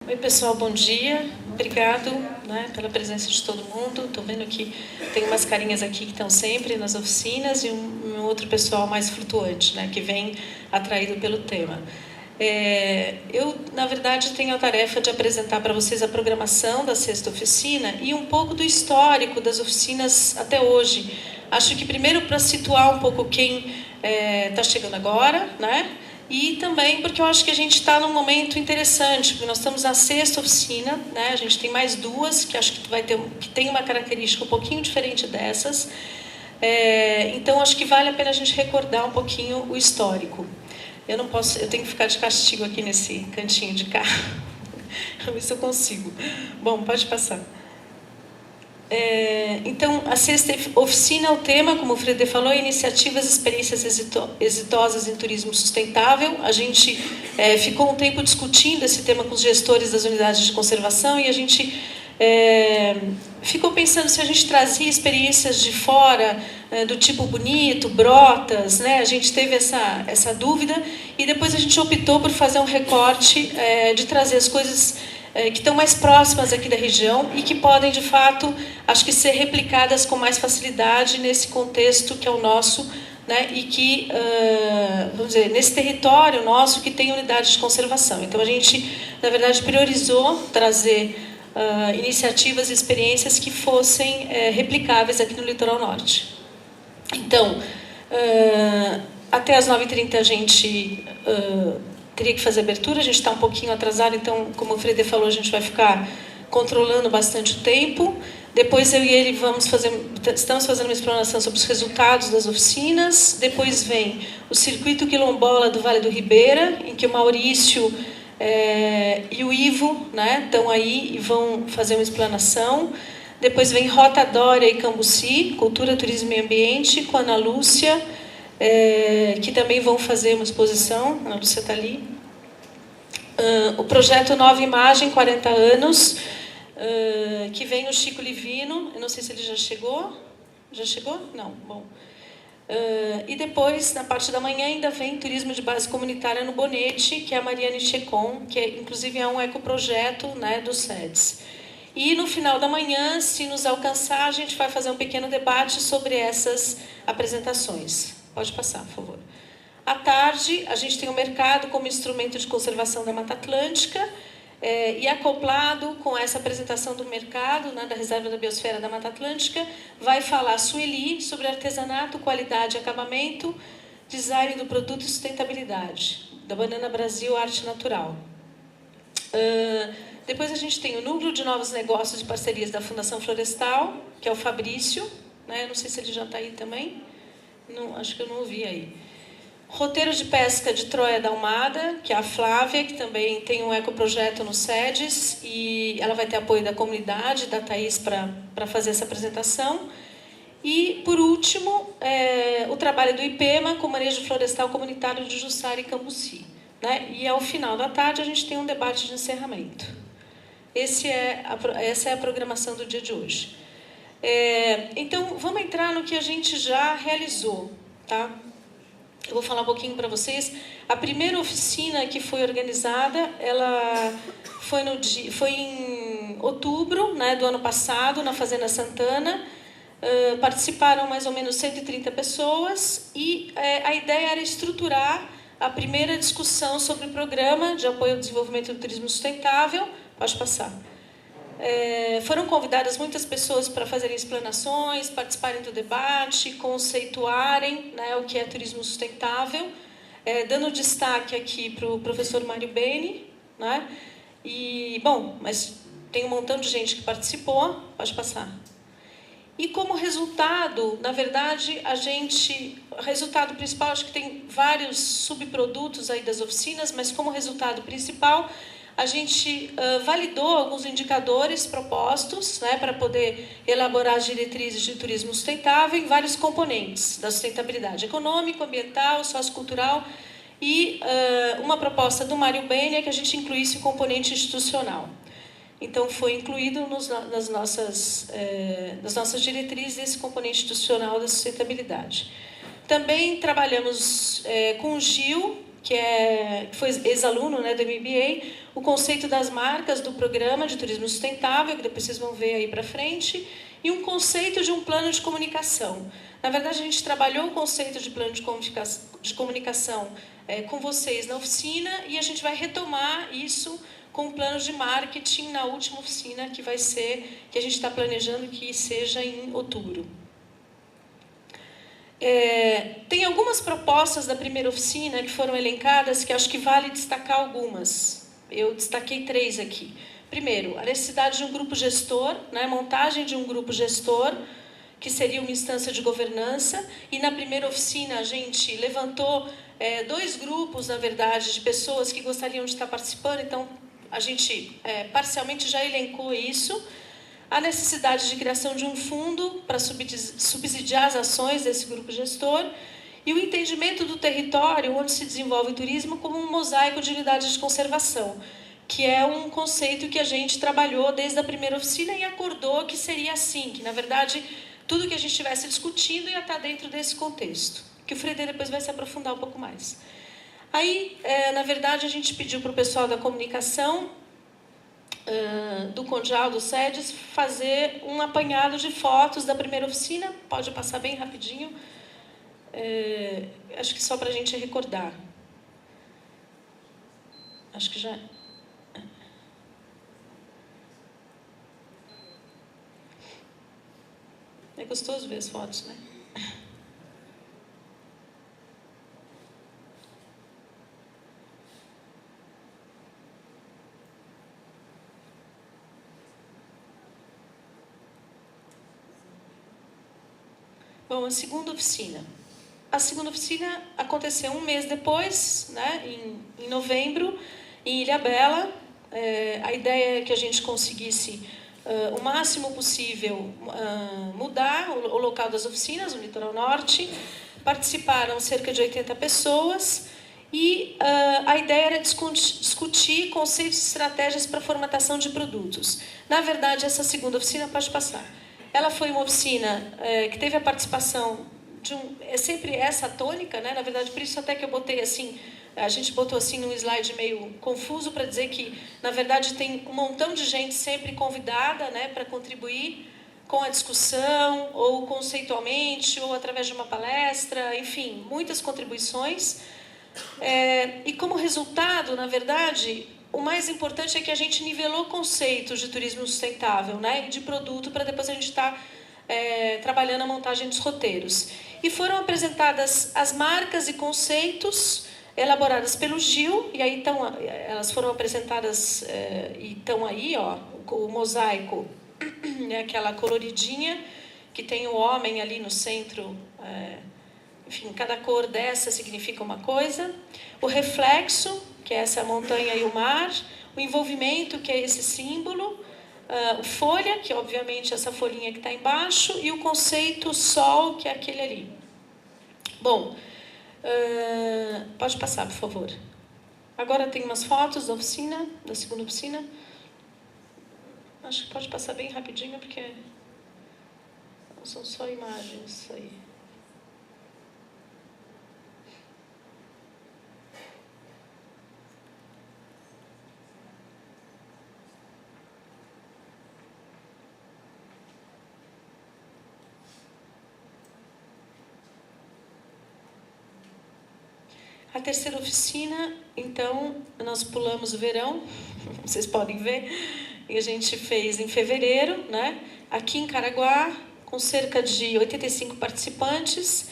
Oi, pessoal, bom dia. Obrigado, pela presença de todo mundo. Estou vendo que tem umas carinhas aqui que estão sempre nas oficinas e um outro pessoal mais flutuante, que vem atraído pelo tema. Eu, na verdade, tenho a tarefa de apresentar para vocês a programação da sexta oficina e um pouco do histórico das oficinas até hoje. Acho que primeiro para situar um pouco quem está chegando agora, e também porque eu acho que a gente está num momento interessante, porque nós estamos na sexta oficina, a gente tem mais duas, que acho que tem uma característica um pouquinho diferente dessas. Então, acho que vale a pena a gente recordar um pouquinho o histórico. Eu tenho que ficar de castigo aqui nesse cantinho de cá. Vamos ver se eu consigo. Bom, pode passar. Então, a sexta oficina, o tema, como o Frede falou, é iniciativas e experiências exitosas em turismo sustentável. A gente ficou um tempo discutindo esse tema com os gestores das unidades de conservação e a gente ficou pensando se a gente trazia experiências de fora, do tipo Bonito, Brotas, A gente teve essa dúvida e depois a gente optou por fazer um recorte de trazer as coisas que estão mais próximas aqui da região e que podem, de fato, acho que ser replicadas com mais facilidade nesse contexto que é o nosso, e que, vamos dizer, nesse território nosso que tem unidades de conservação. Então, a gente, na verdade, priorizou trazer iniciativas e experiências que fossem replicáveis aqui no litoral norte. Então, até às 9h30 a gente teria que fazer abertura, a gente está um pouquinho atrasado, então, como o Frede falou, a gente vai ficar controlando bastante o tempo. Depois eu e ele estamos fazendo uma explanação sobre os resultados das oficinas. Depois vem o Circuito Quilombola do Vale do Ribeira, em que o Maurício e o Ivo estão aí e vão fazer uma explanação. Depois vem Rota Dória e Cambuci, Cultura, Turismo e Meio Ambiente, com a Ana Lúcia, que também vão fazer uma exposição. A Ana Lúcia está ali. O projeto Nova Imagem, 40 anos, que vem no Chico Livino. Eu não sei se ele já chegou. Já chegou? Não, bom. E depois, na parte da manhã, ainda vem Turismo de Base Comunitária no Bonete, que é a Mariane Checon, que inclusive é um ecoprojeto do SEDES. E no final da manhã, se nos alcançar, a gente vai fazer um pequeno debate sobre essas apresentações. Pode passar, por favor. À tarde, a gente tem o mercado como instrumento de conservação da Mata Atlântica, e acoplado com essa apresentação do mercado, da Reserva da Biosfera da Mata Atlântica, vai falar a Sueli sobre artesanato, qualidade e acabamento, design do produto e sustentabilidade, da Banana Brasil Arte Natural. Depois a gente tem o Núcleo de Novos Negócios e Parcerias da Fundação Florestal, que é o Fabrício, não sei se ele já está aí também, não, acho que eu não ouvi aí. Roteiro de Pesca de Troia da Almada, que é a Flávia, que também tem um ecoprojeto no SEDES, e ela vai ter apoio da comunidade, da Thaís, para fazer essa apresentação. E, por último, o trabalho do IPEMA, com manejo florestal comunitário de Jussara e Cambuci. E, ao final da tarde, a gente tem um debate de encerramento. Essa é a programação do dia de hoje. Então, vamos entrar no que a gente já realizou, tá? Eu vou falar um pouquinho para vocês. A primeira oficina que foi organizada, ela foi em outubro do ano passado, na Fazenda Santana. Participaram mais ou menos 130 pessoas e a ideia era estruturar a primeira discussão sobre o Programa de Apoio ao Desenvolvimento do Turismo Sustentável. Pode passar. Foram convidadas muitas pessoas para fazerem explanações, participarem do debate, conceituarem o que é turismo sustentável, dando destaque aqui para o professor Mário Beni, E, bom, mas tem um montão de gente que participou. Pode passar. E como resultado, na verdade, o resultado principal, acho que tem vários subprodutos aí das oficinas, mas como resultado principal, a gente validou alguns indicadores propostos para poder elaborar as diretrizes de turismo sustentável em vários componentes da sustentabilidade econômica, ambiental, sociocultural e uma proposta do Mário Beni é que a gente incluísse o componente institucional. Então, foi incluído nas nossas diretrizes esse componente institucional da sustentabilidade. Também trabalhamos com o Gil, que foi ex-aluno, né, do MBA, o conceito das marcas do programa de turismo sustentável, que depois vocês vão ver aí para frente, e um conceito de um plano de comunicação. Na verdade, a gente trabalhou o conceito de plano de comunicação com vocês na oficina, e a gente vai retomar isso com um plano de marketing na última oficina, que a gente está planejando que seja em outubro. Tem algumas propostas da primeira oficina que foram elencadas, que acho que vale destacar algumas. Eu destaquei 3 aqui. Primeiro, a necessidade de um grupo gestor, né, montagem de um grupo gestor, que seria uma instância de governança. E na primeira oficina a gente levantou 2 grupos, na verdade, de pessoas que gostariam de estar participando. Então, a gente parcialmente já elencou isso. A necessidade de criação de um fundo para subsidiar as ações desse grupo gestor e o entendimento do território onde se desenvolve o turismo como um mosaico de unidades de conservação, que é um conceito que a gente trabalhou desde a primeira oficina e acordou que seria assim, que, na verdade, tudo que a gente estivesse discutindo ia estar dentro desse contexto, que o Fredê depois vai se aprofundar um pouco mais. Aí, na verdade, a gente pediu para o pessoal da comunicação do Condial, do SEDES, fazer um apanhado de fotos da primeira oficina. Pode passar bem rapidinho. Acho que só para a gente recordar. Acho que já... É gostoso ver as fotos, né? Bom, a segunda oficina. A segunda oficina aconteceu um mês depois, né, em novembro, em Ilhabela. A ideia é que a gente conseguisse o máximo possível mudar o local das oficinas, no litoral norte. Participaram cerca de 80 pessoas e a ideia era discutir conceitos e estratégias para a formatação de produtos. Na verdade, essa segunda oficina, pode passar, ela foi uma oficina que teve a participação de é sempre essa a tônica, né? Na verdade, por isso até que eu botei assim, a gente botou assim num slide meio confuso para dizer que, na verdade, tem um montão de gente sempre convidada, né, para contribuir com a discussão, ou conceitualmente, ou através de uma palestra, enfim, muitas contribuições. E como resultado, na verdade, o mais importante é que a gente nivelou conceitos de turismo sustentável, né, e de produto, para depois a gente estar trabalhando a montagem dos roteiros. E foram apresentadas as marcas e conceitos elaboradas pelo Gil, e aí elas foram apresentadas e estão aí, ó, o mosaico, né, aquela coloridinha, que tem o homem ali no centro, enfim, cada cor dessa significa uma coisa. O reflexo, que é essa montanha e o mar. O envolvimento, que é esse símbolo. O folha, que obviamente é essa folhinha que está embaixo. E o conceito sol, que é aquele ali. Bom, pode passar, por favor. Agora tem umas fotos da oficina, da segunda oficina. Acho que pode passar bem rapidinho, porque não são só imagens aí. A terceira oficina, então, nós pulamos o verão, vocês podem ver, e a gente fez em fevereiro, né, aqui em Caraguá, com cerca de 85 participantes,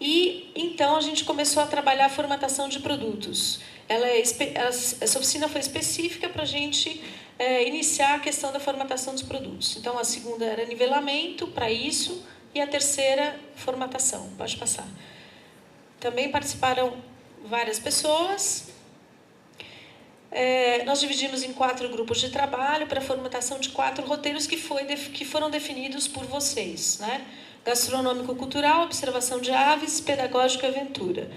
e então a gente começou a trabalhar a formatação de produtos. Essa oficina foi específica para a gente iniciar a questão da formatação dos produtos. Então, a segunda era nivelamento para isso, e a terceira, formatação. Pode passar. Também participaram várias pessoas. Nós dividimos em 4 grupos de trabalho para a formatação de 4 roteiros que foram definidos por vocês, né? Gastronômico-cultural, observação de aves, pedagógico e aventura.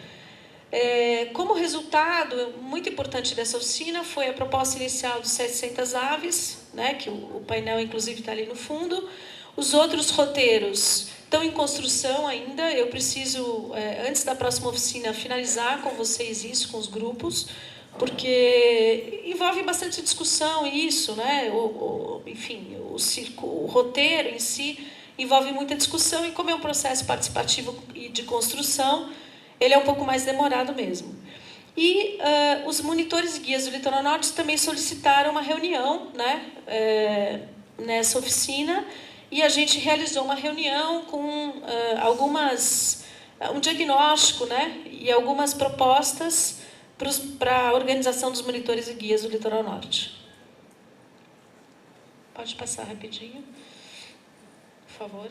Como resultado, muito importante dessa oficina foi a proposta inicial dos 700 aves, né? Que o painel, inclusive, está ali no fundo. Os outros roteiros estão em construção ainda. Eu preciso, antes da próxima oficina, finalizar com vocês isso, com os grupos, porque envolve bastante discussão isso, né? Enfim, o roteiro em si envolve muita discussão, e como é um processo participativo e de construção, ele é um pouco mais demorado mesmo. E os monitores e guias do Litoral Norte também solicitaram uma reunião, né, nessa oficina, e a gente realizou uma reunião com um diagnóstico, né, e algumas propostas para a organização dos monitores e guias do Litoral Norte. Pode passar rapidinho, por favor.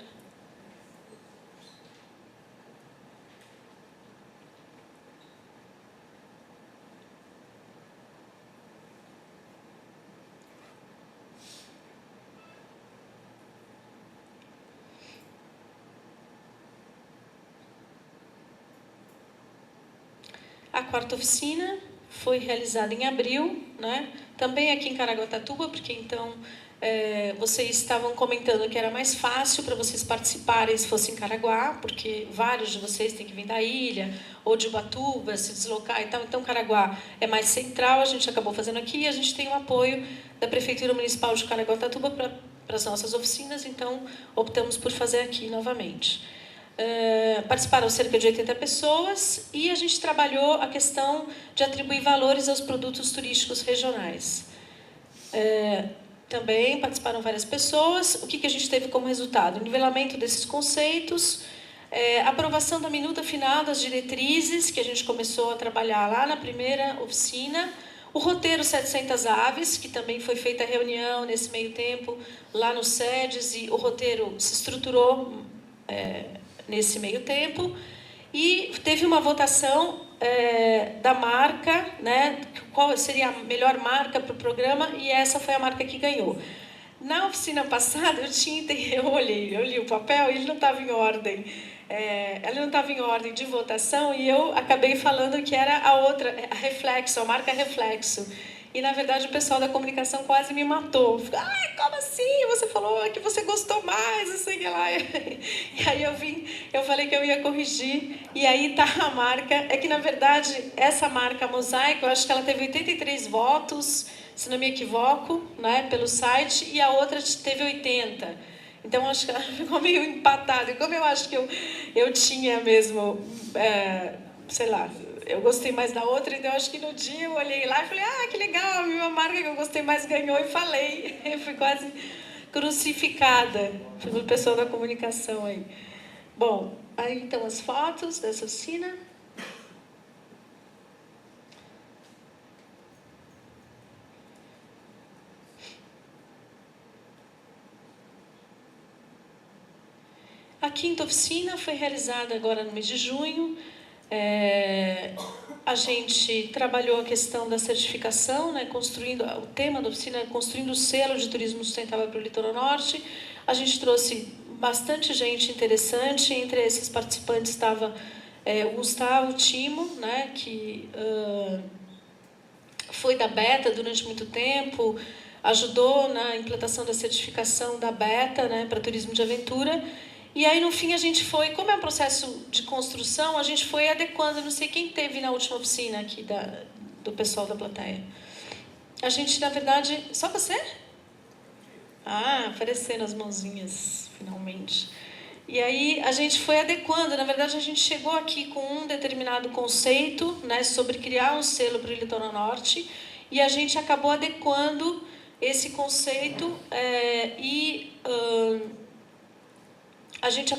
A quarta oficina foi realizada em abril, né? Também aqui em Caraguatatuba, porque então vocês estavam comentando que era mais fácil para vocês participarem se fosse em Caraguá, porque vários de vocês têm que vir da ilha ou de Ubatuba, se deslocar e tal. Então, Caraguá é mais central, a gente acabou fazendo aqui, e a gente tem o apoio da Prefeitura Municipal de Caraguatatuba para as nossas oficinas, então optamos por fazer aqui novamente. Participaram cerca de 80 pessoas, e a gente trabalhou a questão de atribuir valores aos produtos turísticos regionais. Também participaram várias pessoas. O que a gente teve como resultado? O nivelamento desses conceitos, aprovação da minuta final das diretrizes, que a gente começou a trabalhar lá na primeira oficina, o roteiro 700 aves, que também foi feita a reunião nesse meio tempo lá no SEDES, e o roteiro se estruturou nesse meio tempo, e teve uma votação da marca, né, qual seria a melhor marca para o programa, e essa foi a marca que ganhou. Na oficina passada, eu li o papel e ele não estava em ordem. Ela não estava em ordem de votação, e eu acabei falando que era a outra, a Reflexo, a marca Reflexo. E, na verdade, o pessoal da comunicação quase me matou. Ai, como assim? Você falou que você gostou mais, não sei o que lá. E aí eu falei que eu ia corrigir, e aí tá a marca. É que, na verdade, essa marca Mosaico, eu acho que ela teve 83 votos, se não me equivoco, né, pelo site, e a outra teve 80. Então, acho que ela ficou meio empatada. E como eu acho que eu tinha mesmo, sei lá, eu gostei mais da outra, então acho que no dia eu olhei lá e falei, que legal, a minha marca que eu gostei mais ganhou, e falei. Eu fui quase crucificada pelo pessoal da comunicação aí. Bom, aí então as fotos dessa oficina. A quinta oficina foi realizada agora no mês de junho. A gente trabalhou a questão da certificação, né, o tema da oficina é construindo o selo de turismo sustentável para o Litoral Norte. A gente trouxe bastante gente interessante, entre esses participantes estava o Gustavo Timo, né, que foi da Beta durante muito tempo, ajudou na implantação da certificação da Beta, né, para turismo de aventura. E aí, no fim, a gente foi, como é um processo de construção, a gente foi adequando. Não sei quem teve na última oficina aqui do pessoal da plateia. A gente, na verdade... Só você? Apareceram as mãozinhas, finalmente. E aí, a gente foi adequando. Na verdade, a gente chegou aqui com um determinado conceito, né, sobre criar um selo para o Litoral Norte, e a gente acabou adequando esse conceito a gente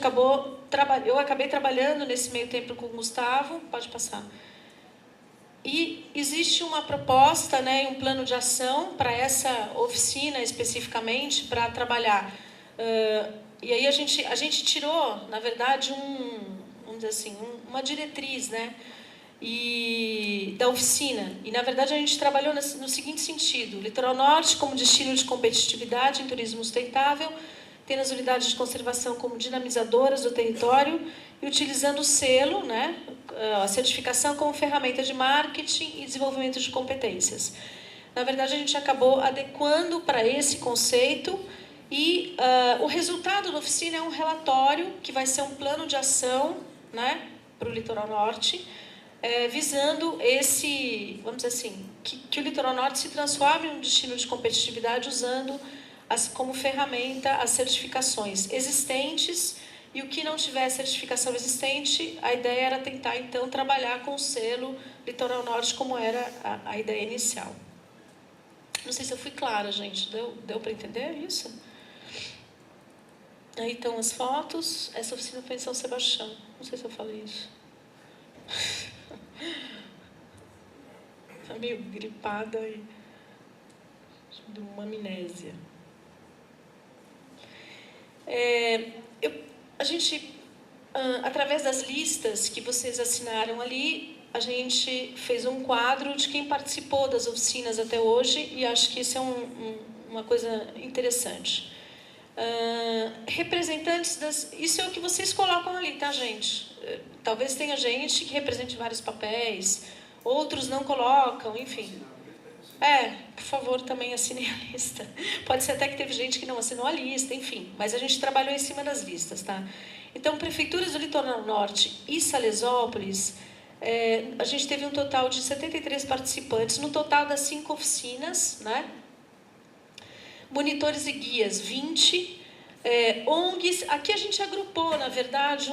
eu acabei trabalhando nesse meio tempo com o Gustavo. Pode passar. E existe uma proposta, né, um plano de ação para essa oficina especificamente, para trabalhar. E aí a gente tirou, na verdade, vamos dizer assim, uma diretriz, né, da oficina. E, na verdade, a gente trabalhou no seguinte sentido: Litoral Norte como destino de competitividade em turismo sustentável, tendo as unidades de conservação como dinamizadoras do território e utilizando o selo, né, a certificação como ferramenta de marketing e desenvolvimento de competências. Na verdade, a gente acabou adequando para esse conceito, E o resultado da oficina é um relatório que vai ser um plano de ação, né, para o Litoral Norte, visando esse, vamos dizer assim, que o Litoral Norte se transforme em um destino de competitividade usando como ferramenta as certificações existentes, e o que não tiver certificação existente, a ideia era tentar, então, trabalhar com o selo Litoral Norte, como era a ideia inicial. Não sei se eu fui clara, gente. Deu para entender isso? Aí estão as fotos. Essa oficina foi em São Sebastião. Não sei se eu falei isso. Está meio gripada e de uma amnésia. A gente, através das listas que vocês assinaram ali, a gente fez um quadro de quem participou das oficinas até hoje, e acho que isso é uma coisa interessante. Representantes das... Isso é o que vocês colocam ali, tá, gente? Talvez tenha gente que represente vários papéis, outros não colocam, enfim. Por favor, também assinem a lista. Pode ser até que teve gente que não assinou a lista, enfim. Mas a gente trabalhou em cima das listas, tá? Então, prefeituras do Litoral Norte e Salesópolis, a gente teve um total de 73 participantes, no total das 5 oficinas, né? Monitores e guias, 20. ONGs, aqui a gente agrupou, na verdade,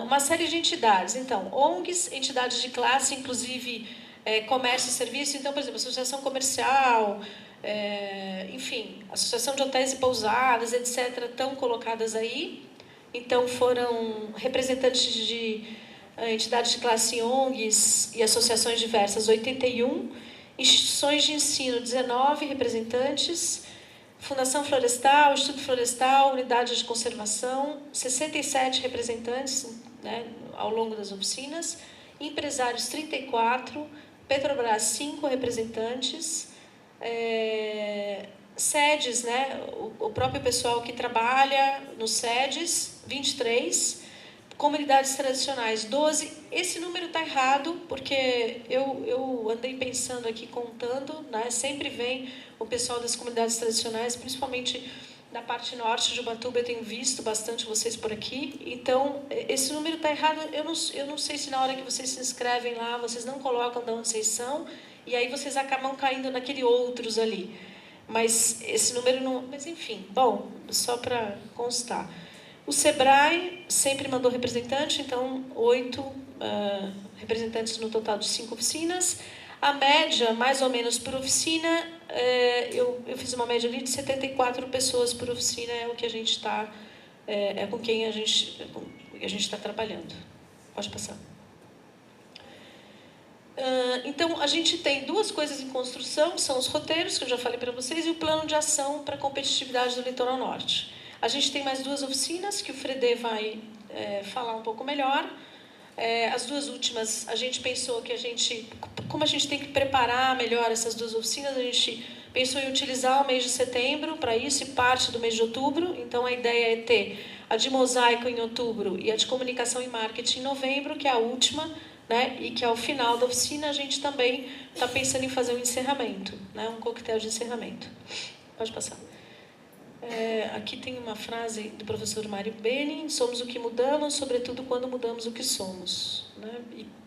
uma série de entidades. Então, ONGs, entidades de classe, inclusive... comércio e serviço, então, por exemplo, associação comercial, enfim, associação de hotéis e pousadas, etc., estão colocadas aí. Então, foram representantes de entidades de classe ONGs e associações diversas, 81, instituições de ensino, 19 representantes, Fundação Florestal, Instituto Florestal, Unidade de Conservação, 67 representantes, né, ao longo das oficinas, empresários, 34, Petrobras, 5 representantes, sedes, né, o próprio pessoal que trabalha nos sedes, 23, comunidades tradicionais, 12. Esse número está errado, porque eu andei pensando aqui, contando, né, sempre vem o pessoal das comunidades tradicionais, principalmente na parte norte de Ubatuba, eu tenho visto bastante vocês por aqui. Então, esse número está errado. Eu não sei se na hora que vocês se inscrevem lá, vocês não colocam de onde vocês são, e aí vocês acabam caindo naquele outros ali. Mas esse número não... Mas, enfim, bom, só para constar. O SEBRAE sempre mandou representante, então 8 representantes no total de 5 oficinas. A média, mais ou menos, por oficina, eu fiz uma média ali de 74 pessoas por oficina, é o que a gente está, com quem a gente está trabalhando. Pode passar. Então, a gente tem 2 coisas em construção, são os roteiros, que eu já falei para vocês, e o plano de ação para a competitividade do Litoral Norte. A gente tem mais 2 oficinas, que o Fredê vai falar um pouco melhor. As 2 últimas, a gente pensou que como a gente tem que preparar melhor essas 2 oficinas, a gente pensou em utilizar o mês de setembro para isso e parte do mês de outubro. Então, a ideia é ter a de mosaico em outubro e a de comunicação e marketing em novembro, que é a última, né? E que ao final da oficina a gente também está pensando em fazer um encerramento, né? Um coquetel de encerramento. Pode passar. Aqui tem uma frase do professor Mário Benin: somos o que mudamos, sobretudo quando mudamos o que somos. Né?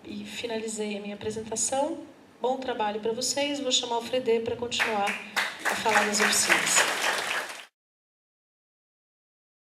E finalizei a minha apresentação. Bom trabalho para vocês. Vou chamar o Fredê para continuar a falar das oficinas.